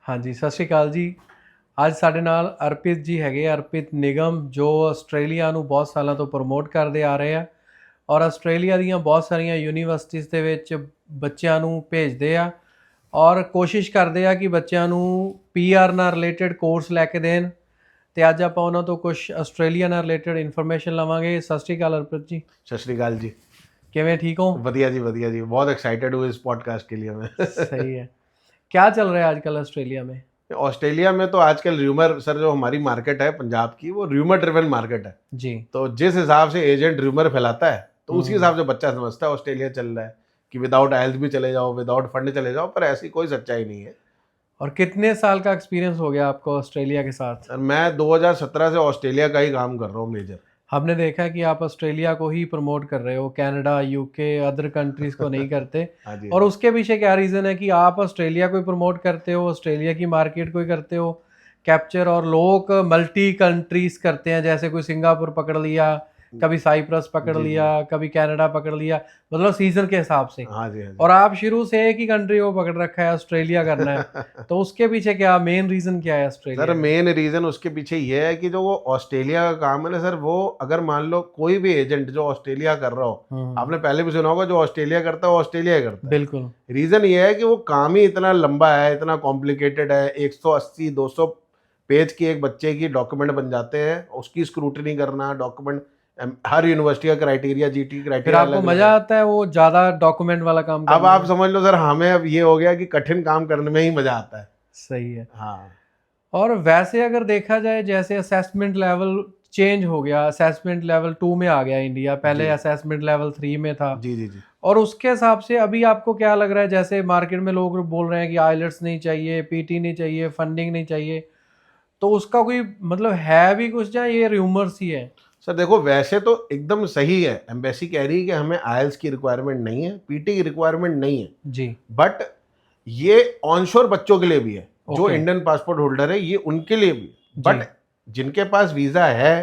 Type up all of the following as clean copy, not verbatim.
हाँ जी, ਸਤਿ ਸ਼੍ਰੀ ਅਕਾਲ ਜੀ। ਅੱਜ ਸਾਡੇ ਨਾਲ ਅਰਪਿਤ ਜੀ ਹੈਗੇ ਆ, ਅਰਪਿਤ ਨਿਗਮ, ਜੋ ਆਸਟ੍ਰੇਲੀਆ ਨੂੰ ਬਹੁਤ ਸਾਲਾਂ ਤੋਂ ਪ੍ਰਮੋਟ ਕਰਦੇ ਆ ਰਹੇ ਆ ਔਰ ਆਸਟ੍ਰੇਲੀਆ ਦੀਆਂ ਬਹੁਤ ਸਾਰੀਆਂ ਯੂਨੀਵਰਸਿਟੀਜ਼ ਦੇ ਵਿੱਚ ਬੱਚਿਆਂ ਨੂੰ ਭੇਜਦੇ ਆ ਔਰ ਕੋਸ਼ਿਸ਼ ਕਰਦੇ ਆ ਕਿ ਬੱਚਿਆਂ ਨੂੰ ਪੀਆਰ ਨਾਲ ਰਿਲੇਟਡ ਕੋਰਸ ਲੈ ਕੇ ਦੇਣ। ਤੇ ਅੱਜ ਆਪਾਂ ਉਹਨਾਂ ਤੋਂ ਕੁਝ ਆਸਟ੍ਰੇਲੀਆ ਨਾਲ ਰਿਲੇਟਡ ਇਨਫੋਰਮੇਸ਼ਨ ਲਵਾਂਗੇ। ਸਤਿ ਸ਼੍ਰੀ ਅਕਾਲ ਅਰਪਿਤ ਜੀ। सत श्रीकाल जी। ਕਿਵੇਂ, ਠੀਕ ਹੋ? बढ़िया जी, बहुत एक्साइटेड हूँ इस पॉडकास्ट के लिए मैं। सही है। क्या चल रहा है आजकल ऑस्ट्रेलिया में? ऑस्ट्रेलिया में तो आजकल र्यूमर सर, जो हमारी मार्केट है पंजाब की, वो र्यूमर ड्रिवन मार्केट है जी। तो जिस हिसाब से एजेंट र्यूमर फैलाता है तो उसी हिसाब से बच्चा समझता है ऑस्ट्रेलिया चल रहा है कि विदाउट आइल्स भी चले जाओ, विदाउट फंड चले जाओ, पर ऐसी कोई सच्चाई नहीं है। और कितने साल का एक्सपीरियंस हो गया आपको ऑस्ट्रेलिया के साथ? सर मैं 2017 से ऑस्ट्रेलिया का ही काम कर रहा हूँ मेजर। हमने देखा कि आप ऑस्ट्रेलिया को ही प्रमोट कर रहे हो, कनाडा, यूके, अदर कंट्रीज को नहीं करते। हाँ जी। और उसके पीछे क्या रीज़न है कि आप ऑस्ट्रेलिया को ही प्रमोट करते हो, ऑस्ट्रेलिया की मार्केट को ही करते हो कैप्चर, और लोग मल्टी कंट्रीज करते हैं, जैसे कोई सिंगापुर पकड़ लिया, कभी साइप्रस पकड़ लिया, कभी कनाडा पकड़ लिया, मतलब सीजन के हिसाब से। हाँ जी, हाँ जी। और आप शुरू से एक ही कंट्री को पकड़ रखा है, ऑस्ट्रेलिया करना है। तो उसके पीछे क्या मेन रीजन क्या है ऑस्ट्रेलिया? सर मेन रीजन उसके पीछे ये है कि जो वो ऑस्ट्रेलिया का काम है ना सर, वो अगर मान लो कोई भी एजेंट जो ऑस्ट्रेलिया कर रहा हो, आपने पहले भी सुना होगा, जो ऑस्ट्रेलिया करता है वो ऑस्ट्रेलिया करता है। बिल्कुल। रीजन ये है कि वो काम ही इतना लंबा है, इतना कॉम्प्लिकेटेड है, 180-200 पेज की एक बच्चे की डॉक्यूमेंट बन जाते हैं, उसकी स्क्रूटनी करना, डॉक्यूमेंट हर यूनिवर्सिटी का क्राइटेरिया, जीटी फिर क्राइटेरिया आपको मजा आता है वो ज्यादा डॉक्यूमेंट वाला काम अब करने आप में? समझ लो सर, हमें अब ये हो गया कि कठिन काम करने में ही मजा आता है। सही है। हाँ। और वैसे अगर देखा जाए, जैसे असेसमेंट लेवल चेंज हो गया, असेसमेंट लेवल 2 में आ गया इंडिया, पहले असेसमेंट लेवल 3 में था। जी जी जी। और उसके हिसाब से अभी आपको क्या लग रहा है, जैसे मार्केट में लोग बोल रहे हैं कि आइलेट्स नहीं चाहिए, पीटी नहीं चाहिए, फंडिंग नहीं चाहिए, तो उसका कोई मतलब है भी कुछ, या ये र्यूमर्स ही है? सर देखो, वैसे तो एकदम सही है, एम्बेसी कह रही है कि हमें आइल्स की रिक्वायरमेंट नहीं है, पीटी की रिक्वायरमेंट नहीं है जी। बट ये ऑनशोर बच्चों के लिए भी है, जो ओके। इंडियन पासपोर्ट होल्डर है, ये उनके लिए भी। बट जिनके पास वीजा है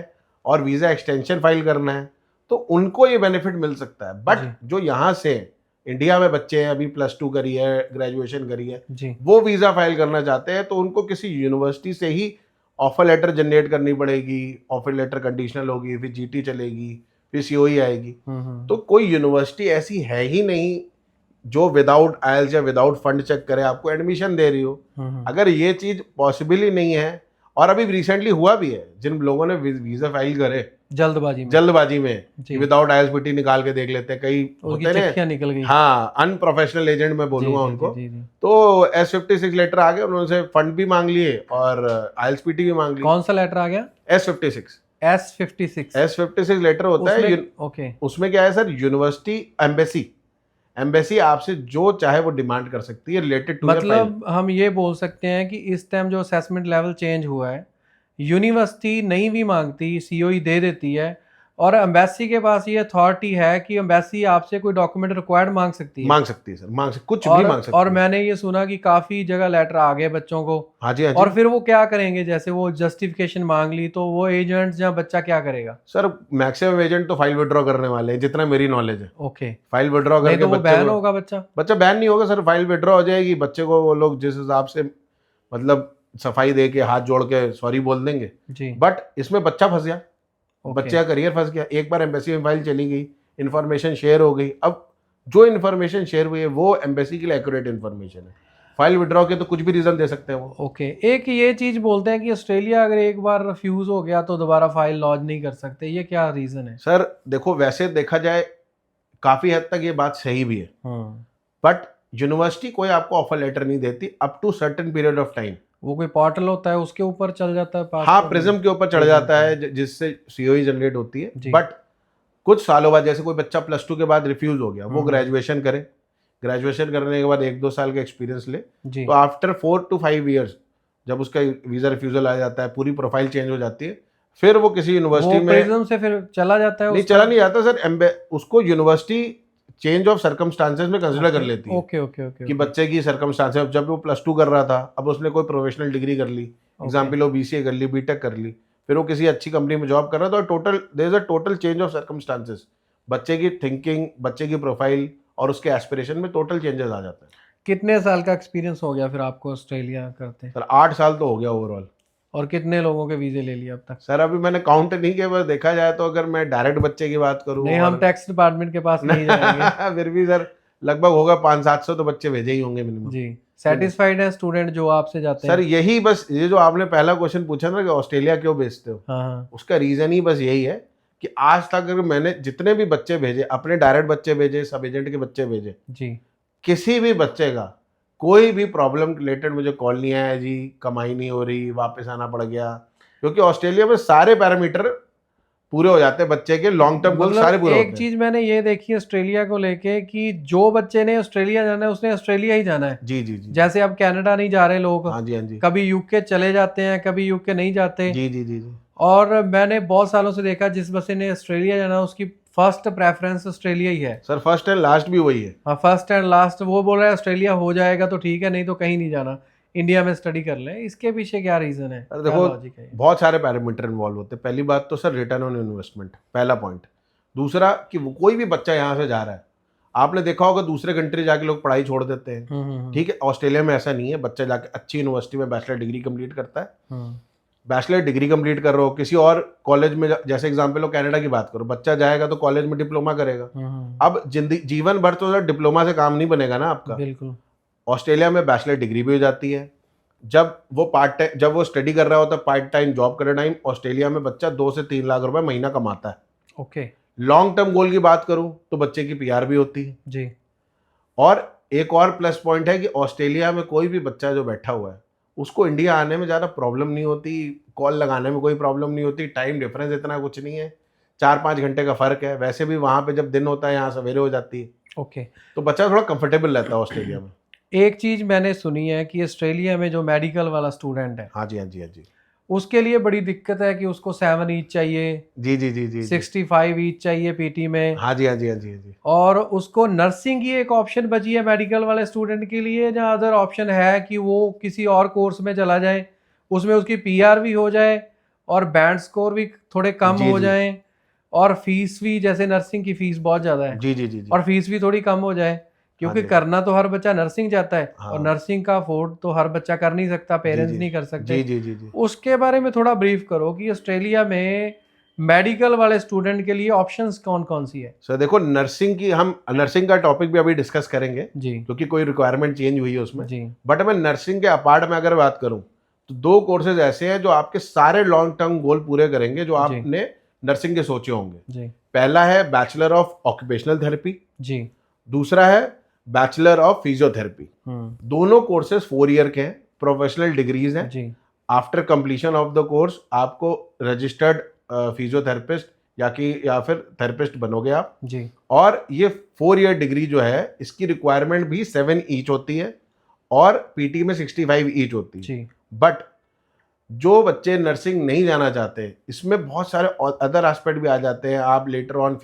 और वीजा एक्सटेंशन फाइल करना है तो उनको ये बेनिफिट मिल सकता है। बट जो यहाँ से इंडिया में बच्चे हैं, अभी +2 करी है, ग्रेजुएशन करी है जी, वो वीजा फाइल करना चाहते हैं, तो उनको किसी यूनिवर्सिटी से ही ऑफर लेटर जनरेट करनी पड़ेगी। ऑफर लेटर कंडीशनल होगी, फिर जीटी चलेगी, फिर सीओई आएगी। तो कोई यूनिवर्सिटी ऐसी है ही नहीं जो विदाउट आइल्स या विदाउट फंड चेक करे आपको एडमिशन दे रही हो। अगर ये चीज पॉसिबल ही नहीं है, और अभी रिसेंटली हुआ भी है, जिन लोगों ने वीजा फाइल करे जल्दबाजी में विदाउट आइल्स पीटी निकाल के देख लेते हैं, कई होते हैं निकल गई। हाँ, अनप्रोफेशनल एजेंट मैं बोलूंगा उनको। तो S56 लेटर आ गया, उन्होंने फंड भी मांग लिए और आइल्स पीटी भी मांग ली। कौन सा लेटर आ गया? S56 S56 लेटर होता है। ओके। उसमें क्या है सर, यूनिवर्सिटी एम्बेसी आपसे जो चाहे वो डिमांड कर सकती है रिलेटेड टू, मतलब हम ये बोल सकते हैं कि इस टाइम जो असेसमेंट लेवल चेंज हुआ है, यूनिवर्सिटी नहीं भी मांगती, सीओई दे देती है, और एम्बेसी के पास ये अथॉरिटी है कि एम्बेसी आपसे कोई डॉक्यूमेंट रिक्वायर्ड मांग सकती है। सर कुछ भी मांग सकती है। और मैंने ये सुना कि काफी जगह लेटर आ गए बच्चों को। हाँ जी, हाँ जी। और फिर वो क्या करेंगे, जैसे वो जस्टिफिकेशन मांग ली, तो वो एजेंट या बच्चा क्या करेगा? सर मैक्सिमम एजेंट तो फाइल विड्रॉ करने वाले हैं, जितना मेरी नॉलेज है। ओके। फाइल विड्रॉ करके तो बैन होगा बच्चा बैन नहीं होगा सर, फाइल विड्रॉ हो जाएगी, बच्चे को वो लोग जिस हिसाब से मतलब सफाई दे के हाथ जोड़ के सॉरी बोल देंगे जी। बट इसमें बच्चा फंस गया, बच्चे का करियर फंस गया। एक बार एम्बेसी में फाइल चली गई, इन्फॉर्मेशन शेयर हो गई, अब जो इन्फॉर्मेशन शेयर हुई है वो एम्बेसी के लिए एक्यूरेट इन्फॉर्मेशन है। फाइल विड्रॉ के तो कुछ भी रीजन दे सकते हैं वो। ओके। एक ये चीज बोलते हैं कि ऑस्ट्रेलिया अगर एक बार रिफ्यूज हो गया तो दोबारा फाइल लॉन्च नहीं कर सकते, ये क्या रीजन है? सर देखो, वैसे देखा जाए काफी हद तक ये बात सही भी है, बट यूनिवर्सिटी कोई आपको ऑफर लेटर नहीं देती up to certain period of time. वो कोई पोर्टल होता है, उसके ऊपर चल जाता है। हाँ, प्रिज्म के ऊपर चढ़ जाता है, जिससे सीओई जनरेट होती है। बट कुछ सालों बाद, जैसे कोई बच्चा +2 के बाद रिफ्यूज हो गया, वो ग्रेजुएशन करे, ग्रेजुएशन करने के बाद 1-2 साल का एक्सपीरियंस ले, तो आफ्टर 4 to 5 years जब उसका वीजा रिफ्यूजल आ जाता है, पूरी प्रोफाइल चेंज हो जाती है, फिर वो किसी यूनिवर्सिटी में प्रिज्म से फिर चला जाता है। नहीं, चला नहीं जाता सर, उसको यूनिवर्सिटी चेंज ऑफ सर्कमस्टांसेस में कंसिडर कर लेती है। ओके। कि बच्चे की सर्कमस्टांसेस, जब वो +2 कर रहा था, अब उसने कोई प्रोफेशनल डिग्री कर ली, एग्जाम्पल वो BCA कर ली, बीटेक कर ली, फिर वो किसी अच्छी कंपनी में जॉब कर रहा था, तो there is a total change of circumstances, बच्चे की थिंकिंग, बच्चे की प्रोफाइल और उसके एस्पिरेशन में टोटल चेंजेस आ जाता है। कितने साल का एक्सपीरियंस हो गया फिर आपको ऑस्ट्रेलिया करते? सर 8 साल तो हो गया ओवरऑल। और कितने लोगों के वीजे ले लिए अब तक? सर अभी मैंने काउंट नहीं किया, बस देखा जाए तो अगर मैं डायरेक्ट बच्चे की बात करूं नहीं, हम और टैक्स डिपार्टमेंट के पास नहीं जाएंगे। फिर भी सर लगभग होगा 500-700 तो बच्चे भेजे ही होंगे मिनिमम। जी, सेटिस्फाइड है स्टूडेंट जो आपसे जाते सर हैं? यही बस, ये जो आपने पहला क्वेश्चन पूछा ना कि ऑस्ट्रेलिया क्यों भेजते हो, हाँ हाँ। उसका रीजन ही बस यही है कि आज तक अगर मैंने जितने भी बच्चे भेजे, अपने डायरेक्ट बच्चे भेजे, सब एजेंट के बच्चे भेजे, जी किसी भी बच्चे का कोई भी प्रॉब्लम रिलेटेड मुझे कॉल नहीं आया जी कमाई नहीं हो रही, वापस आना पड़ गया, क्योंकि ऑस्ट्रेलिया में सारे पैरामीटर पूरे हो जाते हैं बच्चे के, लॉन्ग टर्म गोल सारे पूरे एक होते हैं। चीज मैंने ये देखी ऑस्ट्रेलिया को लेके कि जो बच्चे ने ऑस्ट्रेलिया जाना है उसने ऑस्ट्रेलिया ही जाना है। जी जी जी। जैसे अब कनाडा नहीं जा रहे लोग, हाँ जी हाँ जी। कभी यूके चले जाते हैं, कभी यूके नहीं जाते। जी जी जी जी। और मैंने बहुत सालों से देखा जिस बच्चे ने ऑस्ट्रेलिया जाना उसकी फर्स्ट प्रेफरेंस ऑस्ट्रेलिया ही है। सर फर्स्ट एंड लास्ट भी वही है। हाँ, फर्स्ट एंड लास्ट। वो बोल रहा है ऑस्ट्रेलिया हो जाएगा तो ठीक है, नहीं तो कहीं नहीं जाना, इंडिया में स्टडी कर ले। इसके पीछे क्या रीजन है, सर क्या देखो लॉजिक है? बहुत सारे पैरामीटर इन्वॉल्व होते हैं। पहली बात तो सर रिटर्न ऑन इन्वेस्टमेंट, पहला पॉइंट। दूसरा कि कोई भी बच्चा यहाँ से जा रहा है, आपने देखा होगा दूसरे कंट्री जाके लोग पढ़ाई छोड़ देते हैं, ठीक है, ऑस्ट्रेलिया में ऐसा नहीं है। बच्चा जाके अच्छी यूनिवर्सिटी में बैचलर डिग्री कंप्लीट करता है, बैचलर डिग्री कंप्लीट कर रहे हो किसी और कॉलेज में, जैसे एग्जांपल हो कनाडा की बात करो, बच्चा जाएगा तो कॉलेज में डिप्लोमा करेगा। अब जीवन भर तो सर डिप्लोमा से काम नहीं बनेगा ना आपका। बिल्कुल। ऑस्ट्रेलिया में बैचलर डिग्री भी हो जाती है। जब वो स्टडी कर रहा होता है, पार्ट टाइम जॉब कर टाइम, ऑस्ट्रेलिया में बच्चा 2 से 3 लाख रुपए महीना कमाता है। ओके। लॉन्ग टर्म गोल की बात करूं तो बच्चे की पीआर भी होती है जी। और एक और प्लस पॉइंट है कि ऑस्ट्रेलिया में कोई भी बच्चा जो बैठा हुआ है उसको इंडिया आने में ज़्यादा प्रॉब्लम नहीं होती, कॉल लगाने में कोई प्रॉब्लम नहीं होती, टाइम डिफरेंस इतना कुछ नहीं है, 4-5 घंटे का फर्क है। वैसे भी वहाँ पे जब दिन होता है यहाँ सवेरे हो जाती है, ओके। तो बच्चा थोड़ा कंफर्टेबल रहता है ऑस्ट्रेलिया में। एक चीज मैंने सुनी है कि ऑस्ट्रेलिया में जो मेडिकल वाला स्टूडेंट है, हाँ जी हाँ जी हाँ जी। उसके लिए बड़ी दिक्कत है कि उसको 7 ईच चाहिए, जी जी जी जी। 65 ईच चाहिए पीटी में। हाँ जी हाँ जी हाँ जी हाँ जी। और उसको नर्सिंग ही एक ऑप्शन बची है मेडिकल वाले स्टूडेंट के लिए, जहाँ अदर ऑप्शन है कि वो किसी और कोर्स में चला जाए, उसमें उसकी पीआर भी हो जाए और बैंड स्कोर भी थोड़े कम जी हो जी। जाए, और फीस भी, जैसे नर्सिंग की फीस बहुत ज़्यादा है, जी जी जी जी। और फीस भी थोड़ी कम हो जाए, क्योंकि हाँ जी। करना तो हर बच्चा नर्सिंग चाहता है, हाँ। और नर्सिंग का अफोर्ड तो हर बच्चा कर नहीं सकता, पेरेंट्स जी नहीं कर सकते। जी जी जी जी। उसके बारे में थोड़ा ब्रीफ करो कि ऑस्ट्रेलिया में मेडिकल वाले स्टूडेंट के लिए ऑप्शंस कौन कौन सी है? सर देखो हम नर्सिंग का टॉपिक भी अभी डिस्कस करेंगे जी क्योंकि कोई रिक्वायरमेंट चेंज हुई है उसमें जी। बट मैं नर्सिंग के अपार्ट में अगर बात करूं तो 2 कोर्सेज ऐसे हैं जो आपके सारे लॉन्ग टर्म गोल पूरे करेंगे जो जी। आपने नर्सिंग के सोचे होंगे। जी पहला है बैचलर ऑफ ऑक्यूपेशनल थेरेपी, जी। दूसरा है बैचलर ऑफ फिजियोथेरेपी। दोनों कोर्सेज 4 ईयर के हैं, प्रोफेशनल डिग्रीज हैं। जी after completion of the course आपको रजिस्टर्ड फिजियोथेरेपिस्ट या फिर थेरेपिस्ट बनोगे आप। जी। और ये 4 ईयर डिग्री जो है इसकी रिक्वायरमेंट भी 7 ईच होती है और पीटी में 65 ईच होती है। जी। बट जो बच्चे नर्सिंग नहीं जाना चाहते, इसमें बहुत सारे अदर एस्पेक्ट भी आ जाते हैं। आप लेटर ऑन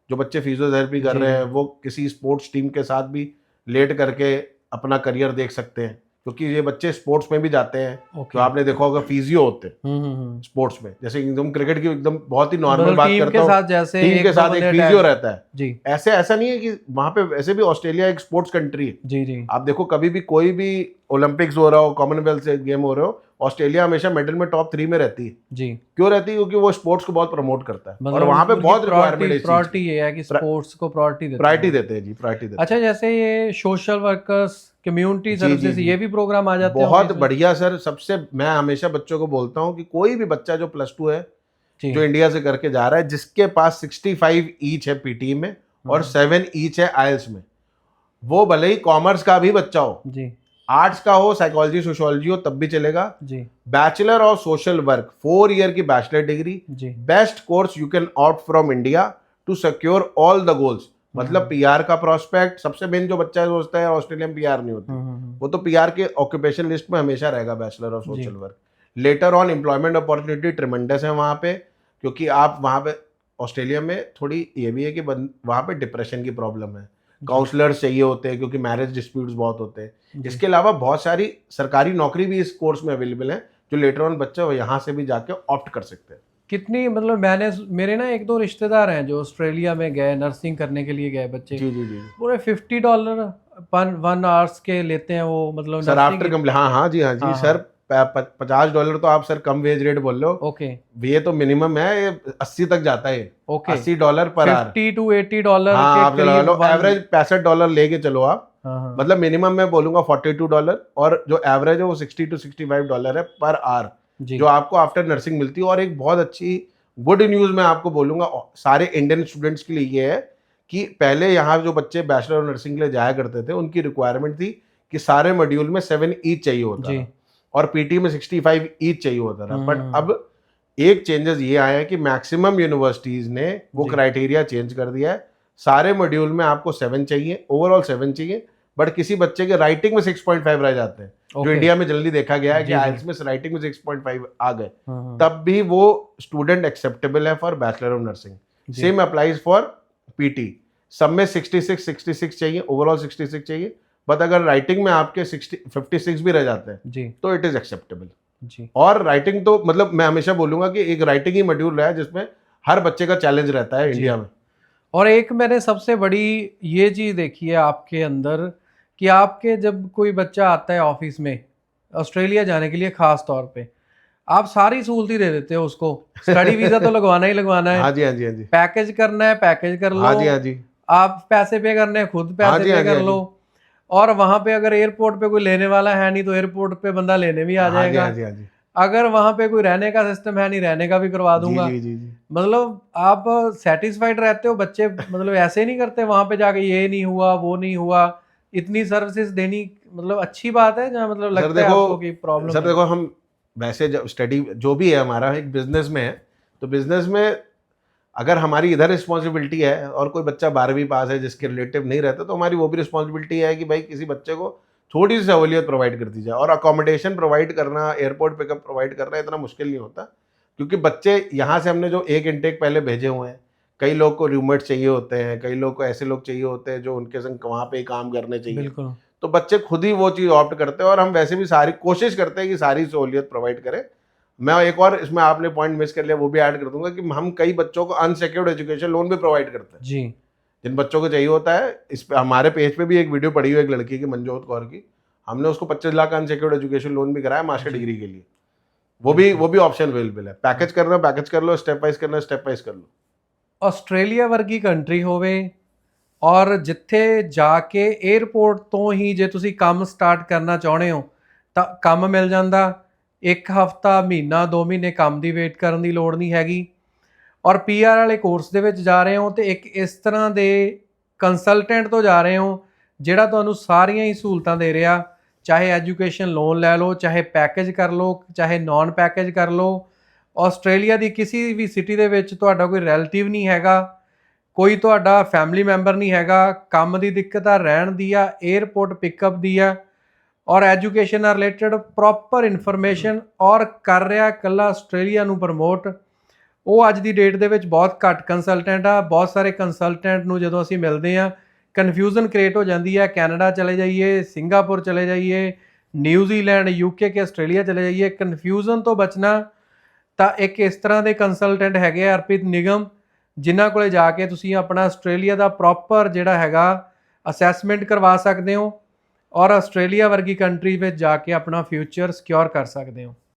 जो बच्चे फिजियोथेरेपी कर जी। रहे हैं वो किसी स्पोर्ट्स टीम के साथ भी लेट करके अपना करियर देख सकते हैं, क्योंकि ये बच्चे स्पोर्ट्स में भी जाते हैं। ओके। तो आपने देखा होगा फिजियो होते हैं स्पोर्ट्स में, जैसे एकदम क्रिकेट की एकदम बहुत ही नॉर्मल बात टीम करता के हूँ, साथ जैसे टीम के दो साथ एक बंदे फिजियो attach- रहता है। जी ऐसा नहीं है कि वहां पे, वैसे भी ऑस्ट्रेलिया एक स्पोर्ट्स कंट्री है। जी जी। आप देखो कभी भी कोई भी ओलंपिक्स हो रहा हो, कॉमनवेल्थ से गेम हो रहे हो, ऑस्ट्रेलिया हमेशा मेडल में टॉप 3 में रहती है। जी। क्यों रहती है? क्योंकि वो स्पोर्ट्स को बहुत प्रमोट करता है और मतलब वहां पे उनकी बहुत रिक्वायरमेंट है। प्रायोरिटी ये है कि स्पोर्ट्स को प्रायोरिटी देते हैं जी, प्रायोरिटी देते हैं। अच्छा, जैसे ये सोशल वर्कर्स, कम्युनिटी जी, सर्विसेज, जी। ये भी प्रोग्राम आ जाते हैं बहुत इसमें? बढ़िया सर। सबसे मैं हमेशा बच्चों को बोलता हूँ कि कोई भी बच्चा जो +2 है जी। जो इंडिया से करके जा रहा है, जिसके पास 65 ईच है पीटी में और 7 ईच है आइल्स में, वो भले ही कॉमर्स का भी बच्चा हो, जी, आर्ट्स का हो, साइकोलॉजी सोशियोलॉजी हो, तब भी चलेगा। जी, bachelor of social work 4 year की बैचलर डिग्री, जी। Best course you can opt from India to secure all the goals. मतलब पीआर का प्रोस्पेक्ट, सबसे मेन जो बच्चा सोचता है ऑस्ट्रेलिया में पीआर नहीं होती, वो तो पीआर के ऑक्यूपेशन लिस्ट में हमेशा रहेगा bachelor of social work. Later on employment opportunity tremendous है वहाँ पे, क्योंकि आप वहाँ पे ऑस्ट्रेलिया में थोड़ी ये भी है कि वहाँ पे डिप्रेशन की प्रॉब्लम है, काउंसलर्स चाहिए होते हैं क्योंकि मैरिज डिस्प्यूट्स बहुत होते हैं। इसके अलावा बहुत सारी सरकारी नौकरी भी इस कोर्स में अवेलेबल है, जो लेटर ऑन बच्चे यहाँ से भी जाके ऑप्ट कर सकते हैं। कितनी, मतलब मेरे ना 1-2 रिश्तेदार हैं जो ऑस्ट्रेलिया में गए, नर्सिंग करने के लिए गए बच्चे, जी जी जी। पूरे $50 1 आवर्स के लेते हैं वो, मतलब सर आफ्टर कंप्लीट, हाँ जी हाँ जी हाँ, सर, $50 तो आप सर कम वेज रेट बोल लो। ओके ये तो मिनिमम है, ये 80 तक जाता है, ओके, $80 पर आवर। $50 to $80 हाँ के आप चलो करीब लो, एवरेज $65 लेके चलो आप। हाँ हाँ मतलब मिनिमम मैं बोलूंगा $42, और जो एवरेज है वो $60 to $65 है पर आवर, जी जो आपको आफ्टर नर्सिंग मिलती है। और एक बहुत अच्छी गुड न्यूज मैं आपको बोलूंगा सारे इंडियन स्टूडेंट्स के लिए ये है कि पहले यहाँ जो बच्चे बैचलर ऑफ नर्सिंग के लिए जाया करते थे, उनकी रिक्वायरमेंट थी कि सारे मॉड्यूल में 7 ईच चाहिए होता जी था, और पीटी में 65 ईच चाहिए होता था। बट हम्म, अब एक चेंजेस ये आया है कि मैक्सिमम यूनिवर्सिटीज ने वो जी। क्राइटेरिया चेंज कर दिया है। सारे मॉड्यूल में आपको 7 चाहिए, ओवरऑल 7 चाहिए, बट किसी बच्चे के राइटिंग में 6.5 रह जाते हैं, जो ओके इंडिया में जल्दी देखा गया है कि जी जी आइल्स में राइटिंग में 6.5 आ गए, हाँ तब भी वो स्टूडेंट एक्सेप्टेबल है फॉर बैचलर ऑफ नर्सिंग। जी सेम अप्लाइज फॉर पीटी, सब में 66 चाहिए, ओवरऑल 66 चाहिए, बट अगर राइटिंग में आपके 56 भी रह जाते हैं जी तो इट इज एक्सेप्टेबल। जी और राइटिंग तो मतलब मैं हमेशा बोलूंगा कि एक राइटिंग ही मॉड्यूल रहा है जिसमें हर बच्चे का चैलेंज रहता है जी। इंडिया में। और एक मैंने सबसे बड़ी ये चीज़ देखी है आपके अंदर कि आपके जब कोई बच्चा आता है ऑफिस में ऑस्ट्रेलिया जाने के लिए, ख़ास तौर पे आप सारी सहूलतें दे देते हो उसको। स्टडी वीज़ा तो लगवाना ही लगवाना है, हाँ जी हाँ जी हाँ जी पैकेज करना है पैकेज कर हाँ लो, जी हाँ जी आप पैसे पे करने हैं खुद हाँ पैसे जी हाँ पे जी कर हाँ लो। जी और वहाँ पे अगर एयरपोर्ट पे कोई लेने वाला है नहीं तो एयरपोर्ट पे बंदा लेने भी आ हाँ जी जाएगा। हाँ जी हाँ जी अगर वहाँ पे कोई रहने का सिस्टम है नहीं, रहने का भी करवा जी दूंगा। जी जी जी मतलब आप सेटिस्फाइड रहते हो, बच्चे मतलब ऐसे नहीं करते वहां पे जाके ये नहीं हुआ वो नहीं हुआ, इतनी सर्विसेज देनी मतलब अच्छी बात है, जहाँ मतलब सर लगता है देखो, आपको कि प्रॉब्लम है। हम वैसे जब स्टडी जो भी है हमारा एक बिजनेस में है, तो बिजनेस में अगर हमारी इधर रिस्पॉन्सिबिलिटी है और कोई बच्चा 12वीं पास है जिसके रिलेटिव नहीं रहता, तो हमारी वो भी रिस्पॉन्सिबिलिटी है कि भाई किसी बच्चे को थोड़ी सी सहूलियत प्रोवाइड कर दी जाए। और अकोमोडेशन प्रोवाइड करना, एयरपोर्ट पिकअप प्रोवाइड करना इतना मुश्किल नहीं होता, क्योंकि बच्चे यहाँ से हमने जो एक इनटेक पहले भेजे हुए हैं, कई लोग को रूममेट चाहिए होते हैं, कई लोग को ऐसे लोग चाहिए होते हैं जो उनके संग वहाँ पे ही काम करने चाहिए, बिल्कुल तो बच्चे खुद ही वो चीज़ ऑप्ट करते हैं। और हम वैसे भी सारी कोशिश करते हैं कि सारी सहूलियत प्रोवाइड करें। मैं एक और इसमें आपने पॉइंट मिस कर लिया, वो भी ऐड कर दूंगा कि हम कई बच्चों को अनसिक्योर्ड एजुकेशन लोन भी प्रोवाइड करते हैं। जी जिन बच्चों को चाहिए होता है, इस पे हमारे पेज पे भी एक वीडियो पड़ी हुई है एक लड़की की, मनजोत कौर की, हमने उसको 25 लाख का अनसिक्योर्ड एजुकेशन लोन भी कराया मास्टर जी। डिग्री के लिए। वो भी ऑप्शन अवेलेबल है। पैकेज करना पैकेज कर लो, स्टेप वाइज करना स्टेप वाइज कर लो। ਆਸਟ੍ਰੇਲੀਆ ਵਰਗੀ ਕੰਟਰੀ ਹੋਵੇ ਔਰ ਜਿੱਥੇ ਜਾ ਕੇ 에ਅਰਪੋਰਟ ਤੋਂ ਹੀ ਜੇ ਤੁਸੀਂ ਕੰਮ ਸਟਾਰਟ ਕਰਨਾ ਚਾਹੁੰਦੇ ਹੋ ਤਾਂ ਕੰਮ ਮਿਲ ਜਾਂਦਾ। 1 ਹਫ਼ਤਾ ਮਹੀਨਾ 2 ਮਹੀਨੇ ਕੰਮ ਦੀ ਵੇਟ ਕਰਨ ਦੀ ਲੋੜ ਨਹੀਂ ਹੈਗੀ। ਔਰ ਪੀਆਰ ਵਾਲੇ ਕੋਰਸ ਦੇ ਵਿੱਚ ਜਾ ਰਹੇ ਹੋ ਤੇ ਇੱਕ ਇਸ ਤਰ੍ਹਾਂ ਦੇ ਕੰਸਲਟੈਂਟ ਤੋਂ ਜਾ ਰਹੇ ਹੋ ਜਿਹੜਾ ਤੁਹਾਨੂੰ ਸਾਰੀਆਂ ਹੀ ਸਹੂਲਤਾਂ ਦੇ ਰਿਹਾ, ਚਾਹੇ ਐਜੂਕੇਸ਼ਨ ਲੋਨ ਲੈ ਲਓ, ਚਾਹੇ ਪੈਕੇਜ ਕਰ ਲਓ, ਚਾਹੇ ਨੌਨ ਪੈਕੇਜ ਕਰ ਲਓ। ਆਸਟ੍ਰੇਲੀਆ ਦੀ ਕਿਸੇ ਵੀ ਸਿਟੀ ਦੇ ਵਿੱਚ ਤੁਹਾਡਾ ਕੋਈ ਰਿਲੇਟਿਵ ਨਹੀਂ ਹੈਗਾ, ਕੋਈ ਤੁਹਾਡਾ ਫੈਮਿਲੀ ਮੈਂਬਰ ਨਹੀਂ ਹੈਗਾ, ਕੰਮ ਦੀ ਦਿੱਕਤ ਆ, ਰਹਿਣ ਦੀ ਆ, 에ਅਰਪੋਰਟ ਪਿਕਅਪ ਦੀ ਆ, ਔਰ ਐਜੂਕੇਸ਼ਨ ਨਾਲ ਰਿਲੇਟਡ ਪ੍ਰੋਪਰ ਇਨਫੋਰਮੇਸ਼ਨ, ਔਰ ਕਰ ਰਿਹਾ ਇਕੱਲਾ ਆਸਟ੍ਰੇਲੀਆ ਨੂੰ ਪ੍ਰਮੋਟ। ਉਹ ਅੱਜ ਦੀ ਡੇਟ ਦੇ ਵਿੱਚ ਬਹੁਤ ਘੱਟ ਕੰਸਲਟੈਂਟ ਆ। ਬਹੁਤ ਸਾਰੇ ਕੰਸਲਟੈਂਟ ਨੂੰ ਜਦੋਂ ਅਸੀਂ ਮਿਲਦੇ ਹਾਂ ਕਨਫਿਊਜ਼ਨ ਕ੍ਰੀਏਟ ਹੋ ਜਾਂਦੀ ਹੈ। ਕੈਨੇਡਾ ਚਲੇ ਜਾਈਏ, ਸਿੰਗਾਪੁਰ ਚਲੇ ਜਾਈਏ, ਨਿਊਜ਼ੀਲੈਂਡ, ਯੂਕੇ ਕੇ ਆਸਟ੍ਰੇਲੀਆ ਚਲੇ ਜਾਈਏ, ਕਨਫਿਊਜ਼ਨ ਤੋਂ ਬਚਣਾ ਤਾਂ ਇੱਕ ਇਸ ਤਰ੍ਹਾਂ ਦੇ ਕੰਸਲਟੈਂਟ ਹੈਗੇ ਆ ਅਰਪਿਤ ਨਿਗਮ, ਜਿਨ੍ਹਾਂ ਕੋਲੇ ਜਾ ਕੇ ਤੁਸੀਂ ਆਪਣਾ ਆਸਟ੍ਰੇਲੀਆ ਦਾ ਪ੍ਰੋਪਰ ਜਿਹੜਾ ਹੈਗਾ ਅਸੈਸਮੈਂਟ ਕਰਵਾ ਸਕਦੇ ਹੋ ਔਰ ਆਸਟ੍ਰੇਲੀਆ ਵਰਗੀ ਕੰਟਰੀ ਵਿੱਚ ਜਾ ਕੇ ਆਪਣਾ ਫਿਊਚਰ ਸਿਕਿਉਰ ਕਰ ਸਕਦੇ ਹੋ।